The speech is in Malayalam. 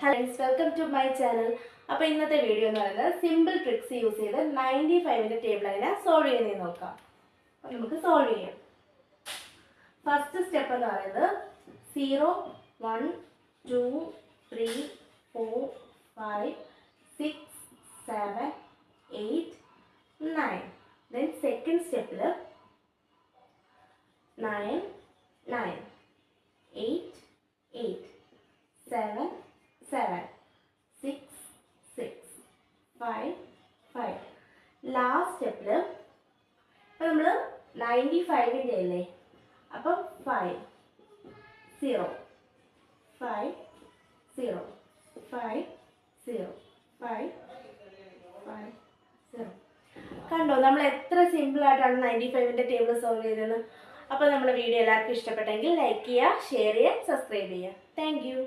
Hello, welcome to my channel. അപ്പോൾ ഇന്നത്തെ വീഡിയോ എന്ന് പറയുന്നത് സിമ്പിൾ ട്രിക്സ് യൂസ് ചെയ്ത് 95ന്റെ ടേബിൾ എങ്ങനെ സോൾവ് ചെയ്യുന്നത് നോക്കാം. അപ്പോൾ നമുക്ക് സോൾവ് ചെയ്യാം. ഫസ്റ്റ് സ്റ്റെപ്പ് എന്ന് പറയുന്നത് 0 1 2 3 4 5 6 7 8 9. Then second step 9 9 8 8 7 7 6 6 5 5. ലാസ്റ്റ് സ്റ്റെപ്പിൽ ഇപ്പം നമ്മൾ 95ന്റെ അല്ലേ, അപ്പം 5 0 5 0 5 0 5 5 0. കണ്ടോ, നമ്മൾ എത്ര സിമ്പിളായിട്ടാണ് 95ന്റെ ടേബിൾ സോൾവ് ചെയ്തത്. അപ്പോൾ നമ്മുടെ വീഡിയോ എല്ലാവർക്കും ഇഷ്ടപ്പെട്ടെങ്കിൽ ലൈക്ക് ചെയ്യുക, ഷെയർ ചെയ്യുക, സബ്സ്ക്രൈബ് ചെയ്യുക. Thank you.